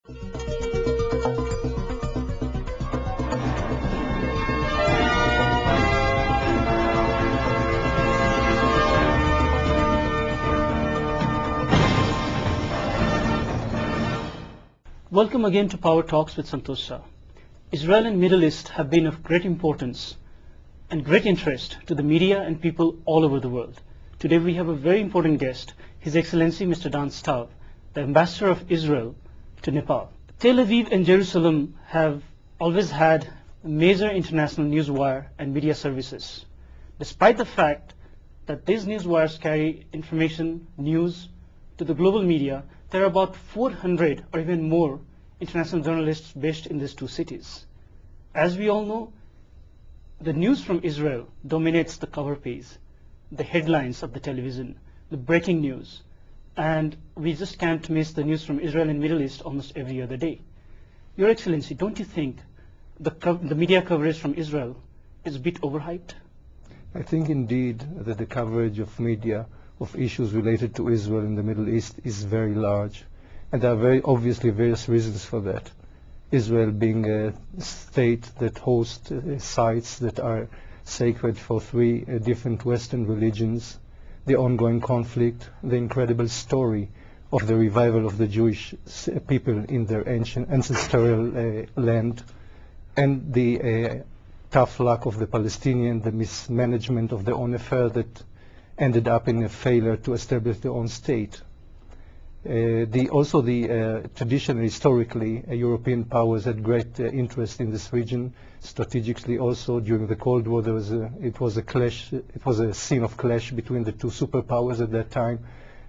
Welcome again to Power Talks with Santosh Shah. Israel and Middle East have been of great importance and great interest to the media and people all over the world. Today we have a very important guest, His Excellency Mr. Dan Stav, the Ambassador of Israel to Nepal. Tel Aviv and Jerusalem have always had major international news wire and media services. Despite the fact that these news wires carry information, news to the global media, there are about 400 or even more international journalists based in these two cities. As we all know, the news from Israel dominates the cover page, the headlines of the television, the breaking news, and we just can't miss the news from Israel and Middle East almost every other day. Your Excellency, don't you think the media coverage from Israel is a bit overhyped? I think indeed that the coverage of media of issues related to Israel in the Middle East is very large, and there are very obviously various reasons for that. Israel being a state that hosts sites that are sacred for three different Western religions, the ongoing conflict, the incredible story of the revival of the Jewish people in their ancient ancestral land, and the tough luck of the Palestinians, the mismanagement of their own affair that ended up in a failure to establish their own state. Traditionally, historically, European powers had great interest in this region. Strategically, also during the Cold War, it was a scene of clash between the two superpowers at that time.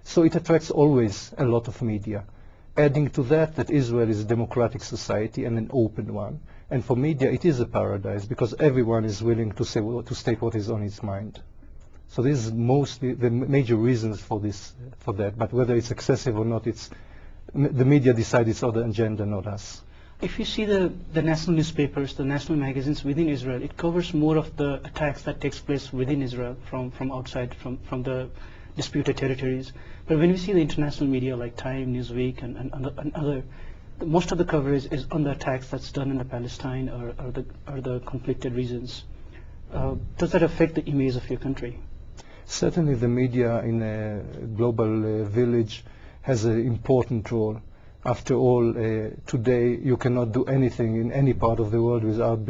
So it attracts always a lot of media. Adding to that Israel is a democratic society and an open one, and for media it is a paradise because everyone is willing to state what is on its mind. So this is mostly the major reasons for that. But whether it's excessive or not, the media decides its other agenda, not us. If you see the national newspapers, the national magazines within Israel, it covers more of the attacks that takes place within Israel from outside, from the disputed territories. But when we see the international media like Time, Newsweek, and other, most of the coverage is on the attacks that's done in the Palestine or the conflicted regions. Does that affect the image of your country? Certainly the media in a global village has an important role. After all, today you cannot do anything in any part of the world without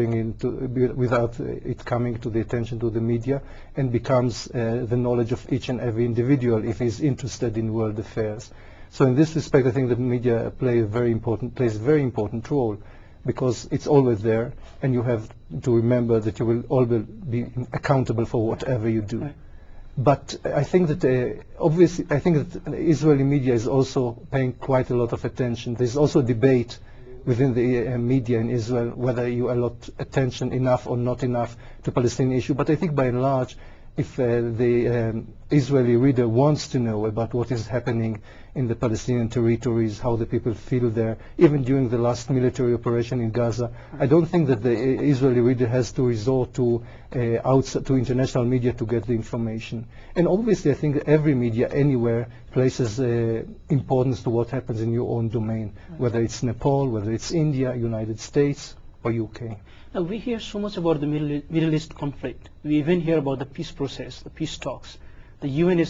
it coming to the attention to the media and becomes the knowledge of each and every individual if he's interested in world affairs. So in this respect, I think the media plays a very important role because it's always there, and you have to remember that you will always be accountable for whatever you do. Right. But I think that obviously, I think that the Israeli media is also paying quite a lot of attention. There's also a debate within the media in Israel whether you allot attention enough or not enough to Palestinian issue. But I think by and large, if the Israeli reader wants to know about what is happening in the Palestinian territories, how the people feel there, even during the last military operation in Gaza, I don't think that the Israeli reader has to resort to international media to get the information. And obviously I think every media anywhere places importance to what happens in your own domain, whether it's Nepal, whether it's India, United States, or UK. Now, we hear so much about the Middle East conflict. We even hear about the peace process, the peace talks. The UN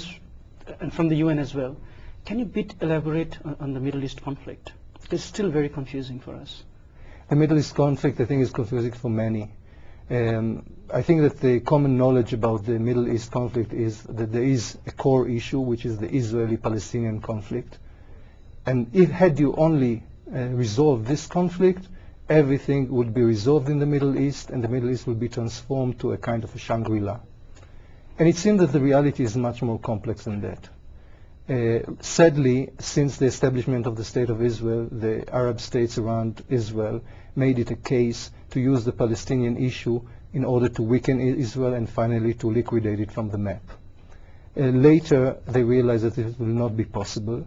and from the UN as well. Can you elaborate on the Middle East conflict? It's still very confusing for us. The Middle East conflict, I think, is confusing for many. I think that the common knowledge about the Middle East conflict is that there is a core issue, which is the Israeli-Palestinian conflict. And had you only resolved this conflict, everything would be resolved in the Middle East, and the Middle East would be transformed to a kind of a Shangri-La. And it seems that the reality is much more complex than that. Sadly, since the establishment of the State of Israel, the Arab states around Israel made it a case to use the Palestinian issue in order to weaken Israel and finally to liquidate it from the map. Later, they realized that it will not be possible.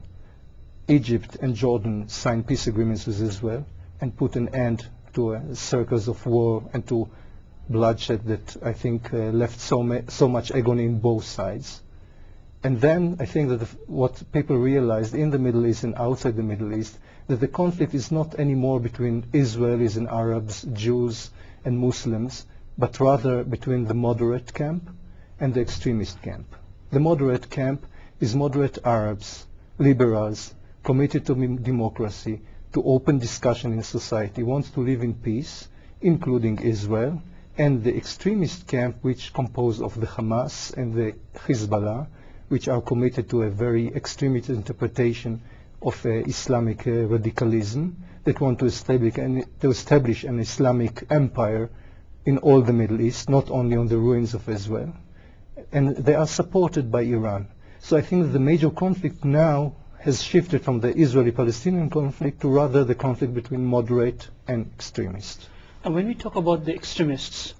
Egypt and Jordan signed peace agreements with Israel and put an end to circles of war and to bloodshed that I think left so much agony in both sides. And then I think that what people realized in the Middle East and outside the Middle East, that the conflict is not anymore between Israelis and Arabs, Jews and Muslims, but rather between the moderate camp and the extremist camp. The moderate camp is moderate Arabs, liberals, committed to democracy, to open discussion in society, wants to live in peace, including Israel, and the extremist camp, which composed of the Hamas and the Hezbollah, which are committed to a very extremist interpretation of Islamic radicalism, that want to establish an Islamic empire in all the Middle East, not only on the ruins of Israel. And they are supported by Iran. So I think that the major conflict now has shifted from the Israeli-Palestinian conflict to rather the conflict between moderate and extremists. And when we talk about the extremists,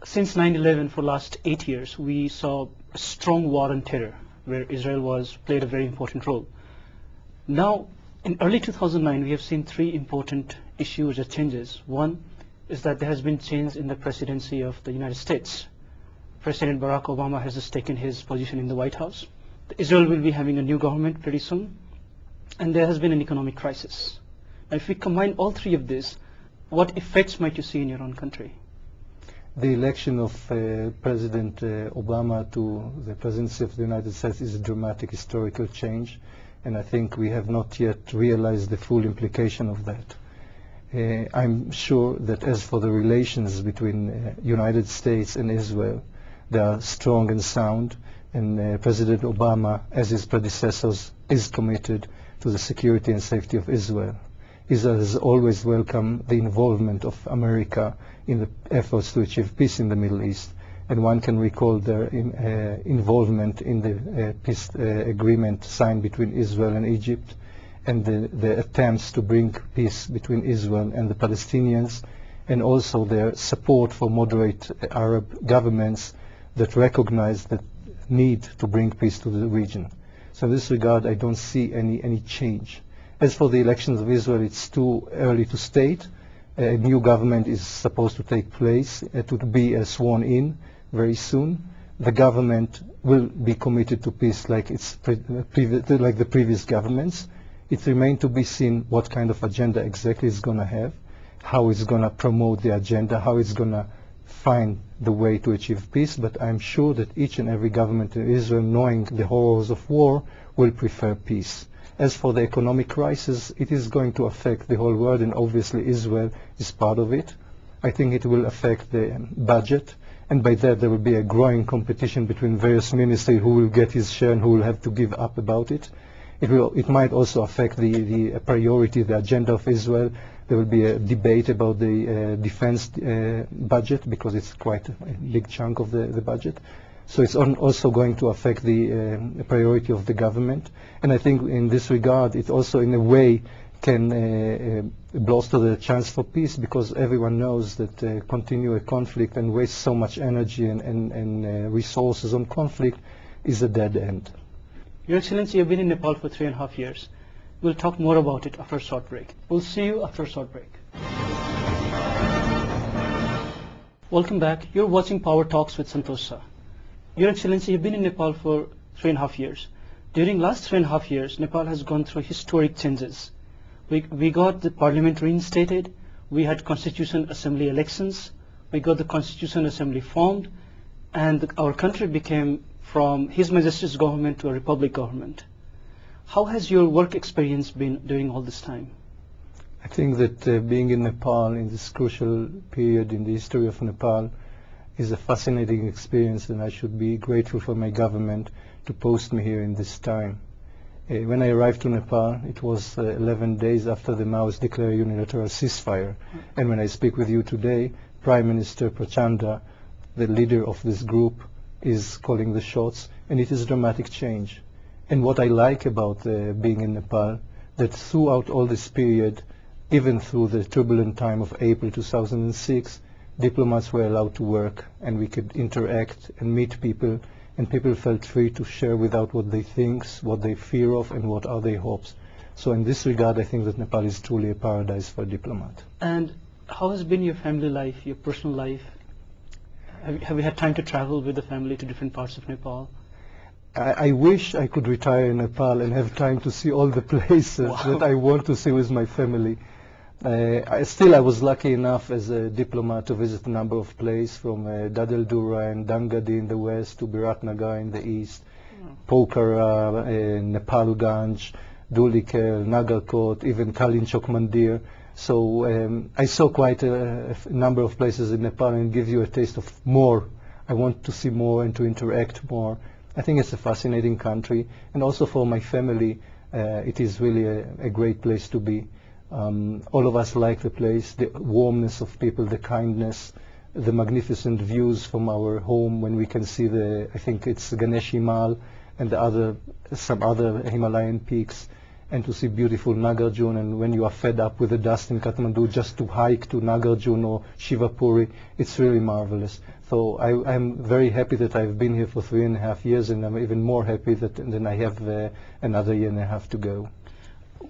since 9/11 for the last 8 years, we saw a strong war on terror, where Israel played a very important role. Now, in early 2009, we have seen 3 important issues or changes. One is that there has been change in the presidency of the United States. President Barack Obama has just taken his position in the White House. Israel will be having a new government pretty soon, and there has been an economic crisis. Now, if we combine all 3 of these, what effects might you see in your own country? The election of President Obama to the presidency of the United States is a dramatic historical change, and I think we have not yet realized the full implication of that. I'm sure that as for the relations between United States and Israel, they are strong and sound, and President Obama, as his predecessors, is committed to the security and safety of Israel. Israel has always welcomed the involvement of America in the efforts to achieve peace in the Middle East, and one can recall their involvement in the peace agreement signed between Israel and Egypt, and the attempts to bring peace between Israel and the Palestinians, and also their support for moderate Arab governments that recognize the need to bring peace to the region. So in this regard, I don't see any change. As for the elections of Israel, it's too early to state. A new government is supposed to take place, to be sworn in very soon. The government will be committed to peace like the previous governments. It remains to be seen what kind of agenda exactly it's going to have, how it's going to promote the agenda, how it's going to find the way to achieve peace. But I'm sure that each and every government in Israel, knowing the horrors of war, will prefer peace. As for the economic crisis, it is going to affect the whole world, and obviously Israel is part of it. I think it will affect the budget, and by that there will be a growing competition between various ministries who will get his share and who will have to give up about it. It might also affect the priority, the agenda of Israel. There will be a debate about the defense budget, because it's quite a big chunk of the budget. So it's also going to affect the priority of the government. And I think in this regard, it also in a way can bolster the chance for peace, because everyone knows that continue a conflict and waste so much energy and resources on conflict is a dead end. Your Excellency, you've been in Nepal for 3.5 years. We'll talk more about it after a short break. We'll see you after a short break. Welcome back. You're watching Power Talks with Santosh Shah. Your Excellency, you've been in Nepal for 3.5 years. During last 3.5 years, Nepal has gone through historic changes. We got the parliament reinstated, we had Constitution Assembly elections, we got the Constitution Assembly formed, and our country became from His Majesty's government to a republic government. How has your work experience been during all this time? I think that being in Nepal in this crucial period in the history of Nepal is a fascinating experience, and I should be grateful for my government to post me here in this time. When I arrived to Nepal, it was 11 days after the Maoists declared unilateral ceasefire. And when I speak with you today, Prime Minister Prachanda, the leader of this group, is calling the shots, and it is a dramatic change. And what I like about being in Nepal, that throughout all this period, even through the turbulent time of April 2006, diplomats were allowed to work, and we could interact and meet people, and people felt free to share without what they think, what they fear of, and what are their hopes. So in this regard, I think that Nepal is truly a paradise for a diplomat. And how has been your family life, your personal life? Have you had time to travel with the family to different parts of Nepal? I wish I could retire in Nepal and have time to see all the places Wow. that I want to see with my family. I was lucky enough as a diplomat to visit a number of places from Dadel Dura and Dangadi in the west to Biratnagar in the east, Pokhara, Nepalganj, Dhulikhel, Nagarkot, even Kalinchok Mandir. So I saw quite a number of places in Nepal, and it gives you a taste of more. I want to see more and to interact more. I think it's a fascinating country, and also for my family, it is really a great place to be. All of us like the place, the warmness of people, the kindness, the magnificent views from our home when we can see I think it's Ganesh Himal and some other Himalayan peaks, and to see beautiful Nagarjun, and when you are fed up with the dust in Kathmandu, just to hike to Nagarjun or Shivapuri, it's really marvelous. So I'm very happy that I've been here for 3.5 years, and I'm even more happy that I have another 1.5 years to go.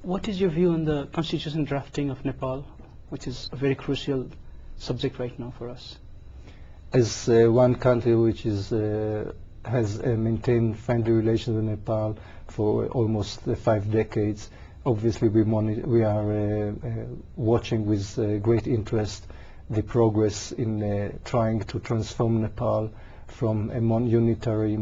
What is your view on the constitution drafting of Nepal, which is a very crucial subject right now for us? As one country which has maintained friendly relations with Nepal for almost 5 decades, obviously we are watching with great interest the progress in trying to transform Nepal from a unitary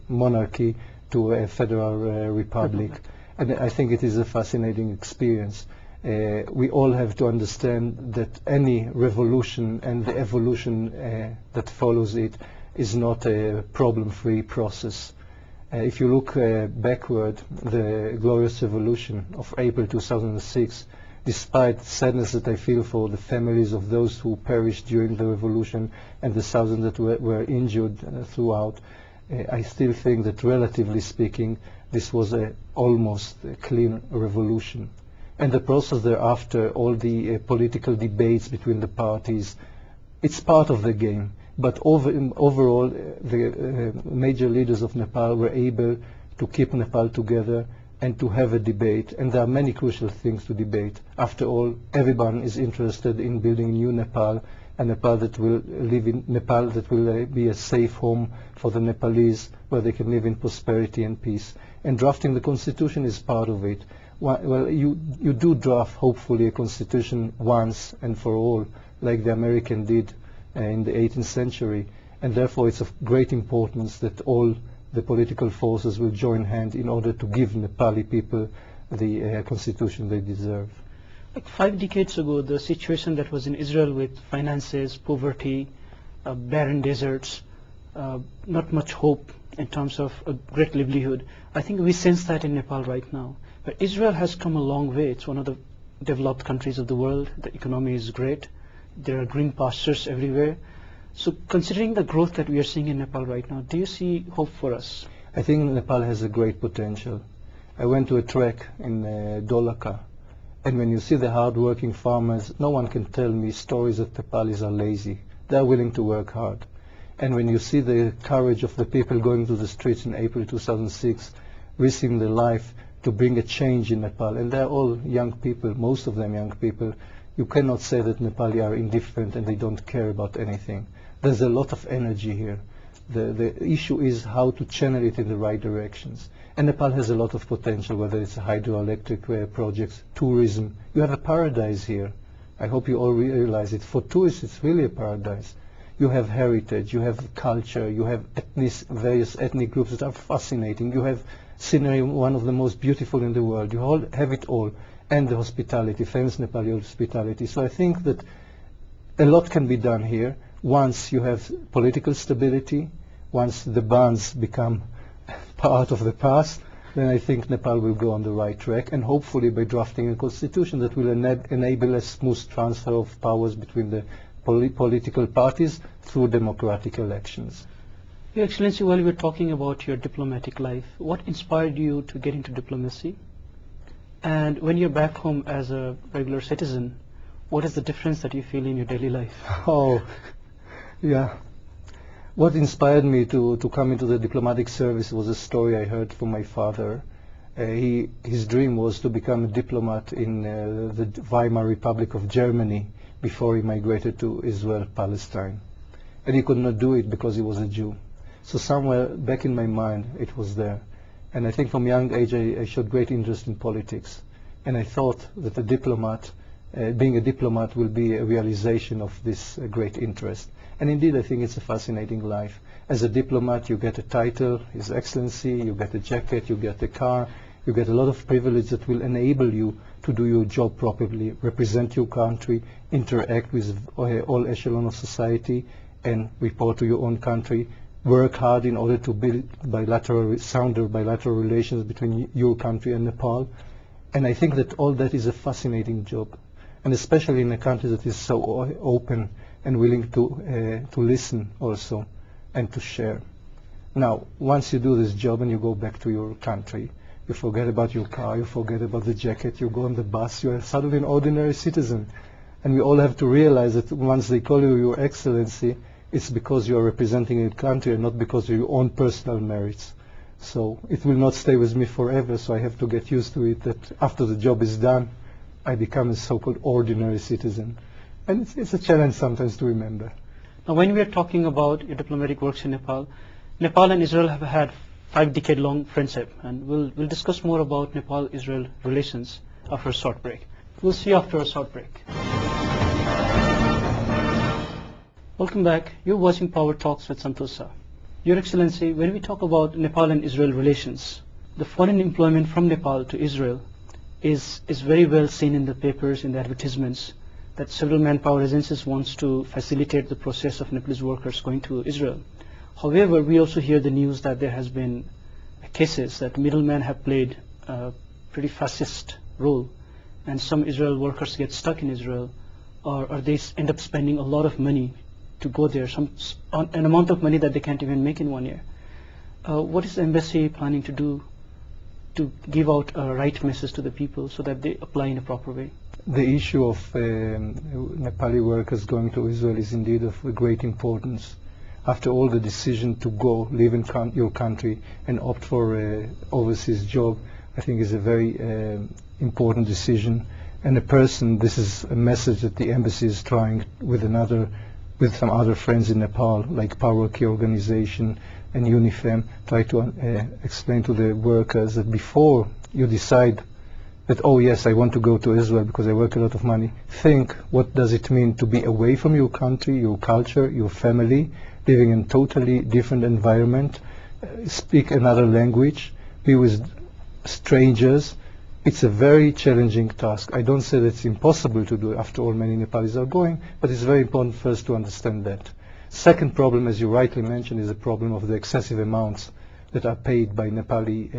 monarchy to a federal republic. And I think it is a fascinating experience. We all have to understand that any revolution and the evolution that follows it is not a problem-free process. If you look backward, the glorious revolution of April 2006, despite sadness that I feel for the families of those who perished during the revolution and the thousands that were injured throughout, I still think that, relatively speaking, this was almost a clean revolution. And the process thereafter, all the political debates between the parties, it's part of the game. But overall, the major leaders of Nepal were able to keep Nepal together and to have a debate. And there are many crucial things to debate. After all, everyone is interested in building a new Nepal, a Nepal that will be a safe home for the Nepalese, where they can live in prosperity and peace. And drafting the constitution is part of it. Well, you do draft, hopefully, a constitution once and for all, like the American did in the 18th century. And therefore it's of great importance that all the political forces will join hands in order to give Nepali people the constitution they deserve. Like 5 decades ago, the situation that was in Israel with finances, poverty, barren deserts, not much hope in terms of a great livelihood, I think we sense that in Nepal right now. But Israel has come a long way. It's one of the developed countries of the world. The economy is great. There are green pastures everywhere. So considering the growth that we are seeing in Nepal right now, do you see hope for us? I think Nepal has a great potential. I went to a trek in Dholaka, and when you see the hard-working farmers, no one can tell me stories that Nepalis are lazy. They are willing to work hard. And when you see the courage of the people going to the streets in April 2006, risking their life to bring a change in Nepal, and they're all young people, most of them young people, you cannot say that Nepali are indifferent and they don't care about anything. There's a lot of energy here. The issue is how to channel it in the right directions. And Nepal has a lot of potential, whether it's hydroelectric projects, tourism. You have a paradise here. I hope you all realize it. For tourists, it's really a paradise. You have heritage, you have culture, you have various ethnic groups that are fascinating. You have scenery, one of the most beautiful in the world. You all have it all. And the hospitality, famous Nepali hospitality. So I think that a lot can be done here once you have political stability, once the bans become part of the past, then I think Nepal will go on the right track, and hopefully by drafting a constitution that will enable a smooth transfer of powers between the political parties through democratic elections. Your Excellency, while we were talking about your diplomatic life, what inspired you to get into diplomacy? And when you're back home as a regular citizen, what is the difference that you feel in your daily life? Oh, yeah. What inspired me to come into the diplomatic service was a story I heard from my father. His dream was to become a diplomat in the Weimar Republic of Germany before he migrated to Israel, Palestine. And he could not do it because he was a Jew. So somewhere back in my mind it was there. And I think from young age I showed great interest in politics. And I thought that a diplomat, being a diplomat will be a realization of this great interest. And indeed I think it's a fascinating life. As a diplomat you get a title, His Excellency, you get a jacket, you get a car, you get a lot of privilege that will enable you to do your job properly, represent your country, interact with all echelon of society, and report to your own country, work hard in order to build sounder bilateral relations between your country and Nepal. And I think that all that is a fascinating job, and especially in a country that is so open and willing to listen also and to share. Now, once you do this job and you go back to your country, you forget about your car, you forget about the jacket, you go on the bus, you are suddenly an ordinary citizen. And we all have to realize that once they call you Your Excellency, it's because you are representing a country and not because of your own personal merits. So it will not stay with me forever, so I have to get used to it, that after the job is done, I become a so-called ordinary citizen. And it's a challenge sometimes to remember. Now, when we are talking about your diplomatic works in Nepal, Nepal and Israel have had 5-decade-long friendship, and we'll discuss more about Nepal-Israel relations after a short break. We'll see you after a short break. Welcome back. You're watching Power Talks with Santosa. Your Excellency, when we talk about Nepal and Israel relations, the foreign employment from Nepal to Israel is very well seen in the papers, in the advertisements, that several manpower agencies wants to facilitate the process of Nepalese workers going to Israel. However, we also hear the news that there has been cases that middlemen have played a pretty fascist role, and some Israel workers get stuck in Israel, or they end up spending a lot of money to go there, an amount of money that they can't even make in 1 year. What is the embassy planning to do to give out a right message to the people so that they apply in a proper way? The issue of Nepali workers going to Israel is indeed of great importance. After all, the decision to go live in your country and opt for an overseas job, I think is a very important decision. And this is a message that the embassy is trying with some other friends in Nepal, like Power Key Organization and UNIFEM, try to explain to the workers that before you decide that, oh yes, I want to go to Israel because I work a lot of money, think what does it mean to be away from your country, your culture, your family, living in totally different environment, speak another language, be with strangers. It's a very challenging task. I don't say that it's impossible to do. After all, many Nepalis are going, but it's very important first to understand that. Second problem, as you rightly mentioned, is the problem of the excessive amounts that are paid by Nepali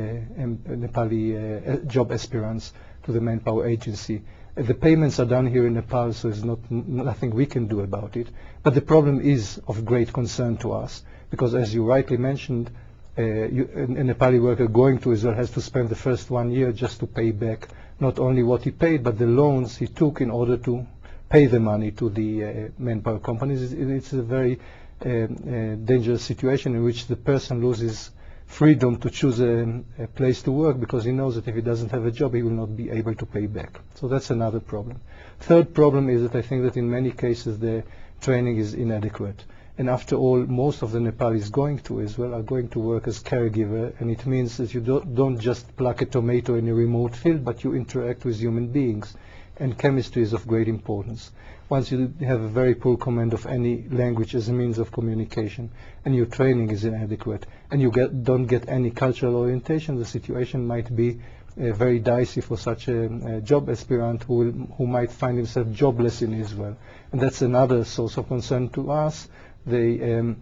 job aspirants to the manpower agency. The payments are done here in Nepal, so there's nothing we can do about it. But the problem is of great concern to us, because as you rightly mentioned, a Nepali worker going to Israel has to spend the first 1 year just to pay back not only what he paid, but the loans he took in order to pay the money to the manpower companies. It's a very dangerous situation in which the person loses freedom to choose a place to work, because he knows that if he doesn't have a job he will not be able to pay back. So that's another problem. Third problem is that I think that in many cases the training is inadequate. And after all, most of the Nepalis going to Israel are going to work as caregiver, and it means that you don't just pluck a tomato in a remote field, but you interact with human beings. And chemistry is of great importance. Once you have a very poor command of any language as a means of communication, and your training is inadequate, and you don't get any cultural orientation, the situation might be very dicey for such a job aspirant who might find himself jobless in Israel. And that's another source of concern to us, the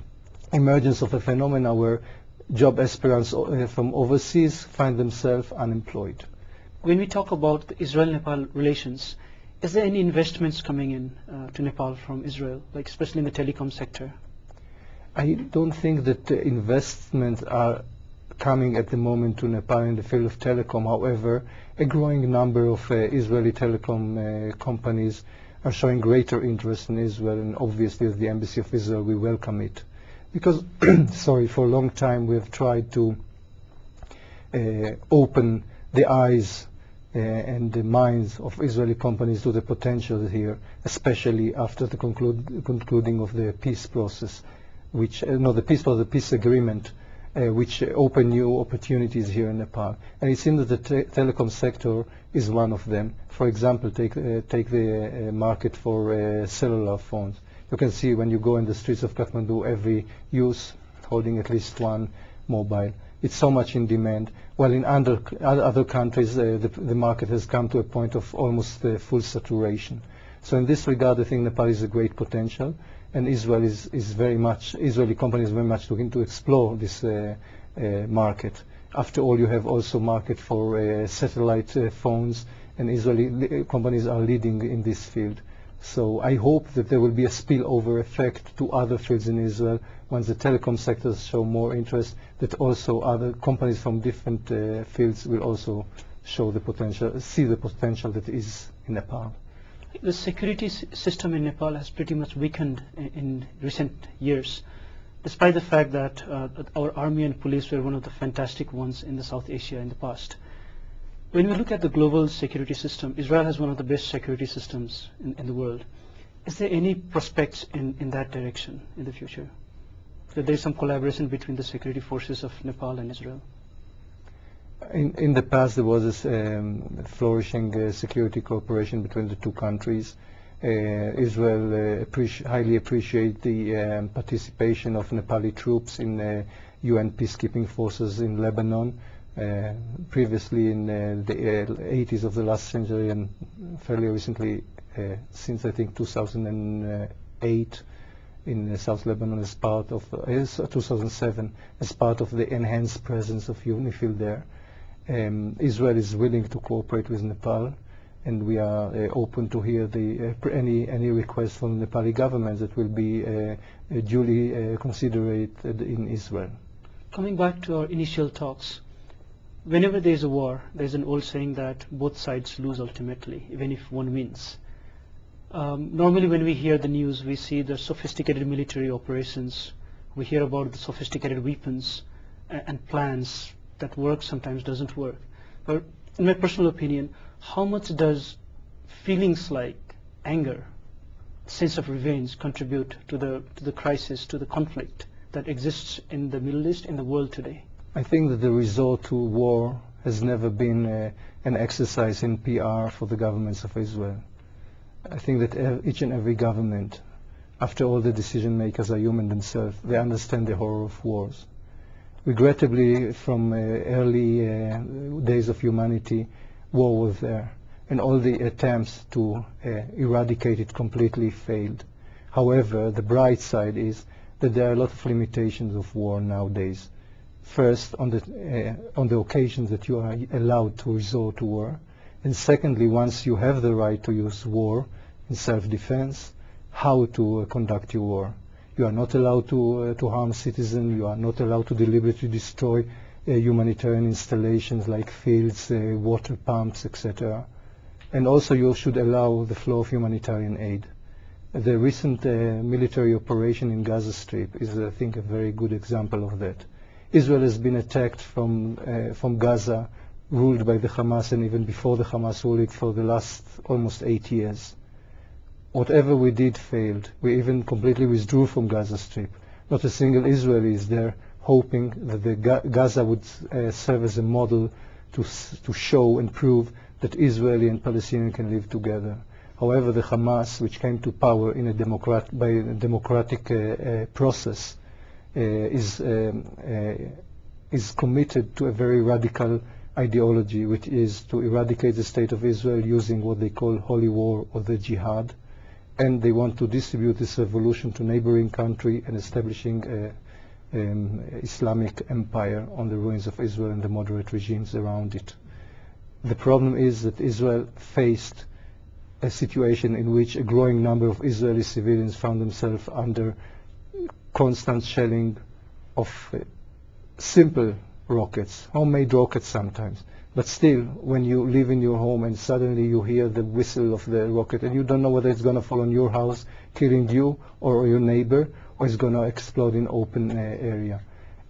emergence of a phenomena where job aspirants from overseas find themselves unemployed. When we talk about the Israel-Nepal relations, is there any investments coming in to Nepal from Israel, like especially in the telecom sector? I don't think that investments are coming at the moment to Nepal in the field of telecom. However, a growing number of Israeli telecom companies are showing greater interest in Israel, and obviously as the Embassy of Israel we welcome it. Because, for a long time we have tried to open the eyes and the minds of Israeli companies to the potential here, especially after the concluding of the peace process. the peace agreement, which open new opportunities here in Nepal. And it seems that the telecom sector is one of them. For example, take the market for cellular phones. You can see when you go in the streets of Kathmandu, every youth holding at least one mobile. It's so much in demand. While in other countries, the market has come to a point of almost full saturation. So in this regard, I think Nepal is a great potential, and Israeli companies are very much looking to explore this market. After all, you have also market for satellite phones, and Israeli companies are leading in this field. So I hope that there will be a spillover effect to other fields in Israel once the telecom sectors show more interest, that also other companies from different fields will also show the potential, see the potential that is in Nepal. The security system in Nepal has pretty much weakened in recent years, despite the fact that our army and police were one of the fantastic ones in the South Asia in the past. When we look at the global security system, Israel has one of the best security systems in the world. Is there any prospects in that direction in the future? That there is some collaboration between the security forces of Nepal and Israel? In the past, there was this flourishing security cooperation between the two countries. Israel highly appreciates the participation of Nepali troops in UN peacekeeping forces in Lebanon. Previously in the 80s of the last century, and fairly recently, since I think 2008, in South Lebanon as part of 2007, as part of the enhanced presence of UNIFIL there. Israel is willing to cooperate with Nepal, and we are open to hear any request from the Nepali government that will be duly considered in Israel. Coming back to our initial talks, whenever there is a war, there's an old saying that both sides lose ultimately, even if one wins. Normally when we hear the news, we see the sophisticated military operations, we hear about the sophisticated weapons and plans that work, sometimes doesn't work. But in my personal opinion, how much does feelings like anger, sense of revenge contribute to the crisis, to the conflict that exists in the Middle East, in the world today? I think that the resort to war has never been an exercise in PR for the governments of Israel. I think that each and every government, after all the decision makers are human themselves, they understand the horror of wars. Regrettably, from early days of humanity, war was there, and all the attempts to eradicate it completely failed. However, the bright side is that there are a lot of limitations of war nowadays. First, on the occasions that you are allowed to resort to war, and secondly, once you have the right to use war in self-defense, how to conduct your war. You are not allowed to harm citizens. You are not allowed to deliberately destroy humanitarian installations like fields, water pumps, etc. And also you should allow the flow of humanitarian aid. The recent military operation in Gaza Strip is, I think, a very good example of that. Israel has been attacked from Gaza, ruled by the Hamas, and even before the Hamas ruled it for the last almost 8 years. Whatever we did failed. We even completely withdrew from Gaza Strip. Not a single Israeli is there hoping that the Gaza would serve as a model to show and prove that Israeli and Palestinian can live together. However, the Hamas, which came to power in by a democratic process, is committed to a very radical ideology, which is to eradicate the state of Israel using what they call holy war or the jihad. And they want to distribute this revolution to neighboring country and establishing Islamic empire on the ruins of Israel and the moderate regimes around it. The problem is that Israel faced a situation in which a growing number of Israeli civilians found themselves under constant shelling of simple rockets, homemade rockets sometimes. But still, when you live in your home and suddenly you hear the whistle of the rocket and you don't know whether it's going to fall on your house, killing you or your neighbor, or it's going to explode in open area.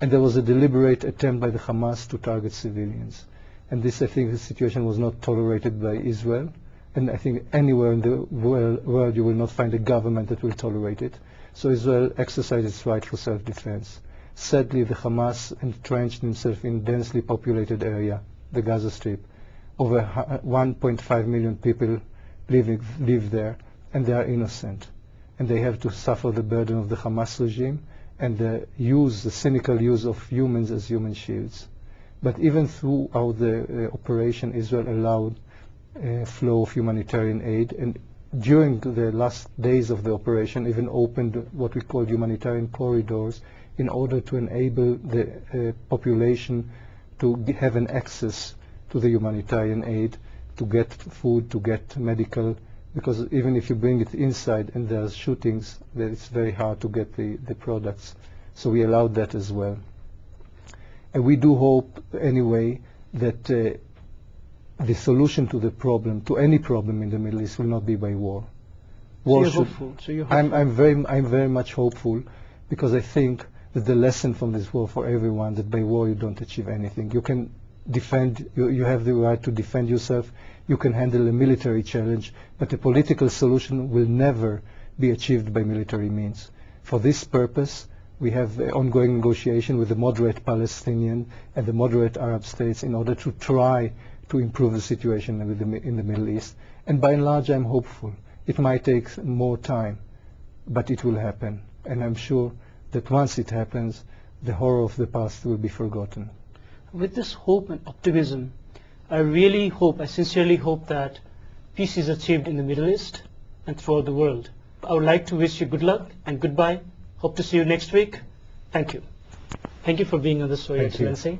And there was a deliberate attempt by the Hamas to target civilians. And this, I think, the situation was not tolerated by Israel. And I think anywhere in the world you will not find a government that will tolerate it. So Israel exercised its right for self-defense. Sadly, the Hamas entrenched themselves in densely populated area, the Gaza Strip. Over 1.5 million people live there, and they are innocent. And they have to suffer the burden of the Hamas regime and the cynical use of humans as human shields. But even throughout the operation, Israel allowed flow of humanitarian aid, and during the last days of the operation even opened what we call humanitarian corridors in order to enable the population to have an access to the humanitarian aid, to get food, to get medical, because even if you bring it inside and there's shootings, then it's very hard to get the products. So we allowed that as well. And we do hope anyway that the solution to the problem, to any problem in the Middle East, will not be by war. So you're hopeful. I'm very much hopeful, because I think that the lesson from this war for everyone, that by war you don't achieve anything. You can defend, you have the right to defend yourself, you can handle a military challenge, but a political solution will never be achieved by military means. For this purpose, we have ongoing negotiation with the moderate Palestinian and the moderate Arab states in order to try to improve the situation in the Middle East. And by and large, I'm hopeful. It might take more time, but it will happen. And I'm sure that once it happens, the horror of the past will be forgotten. With this hope and optimism, I sincerely hope that peace is achieved in the Middle East and throughout the world. I would like to wish you good luck and goodbye. Hope to see you next week. Thank you. Thank you for being on the show, Your Excellency.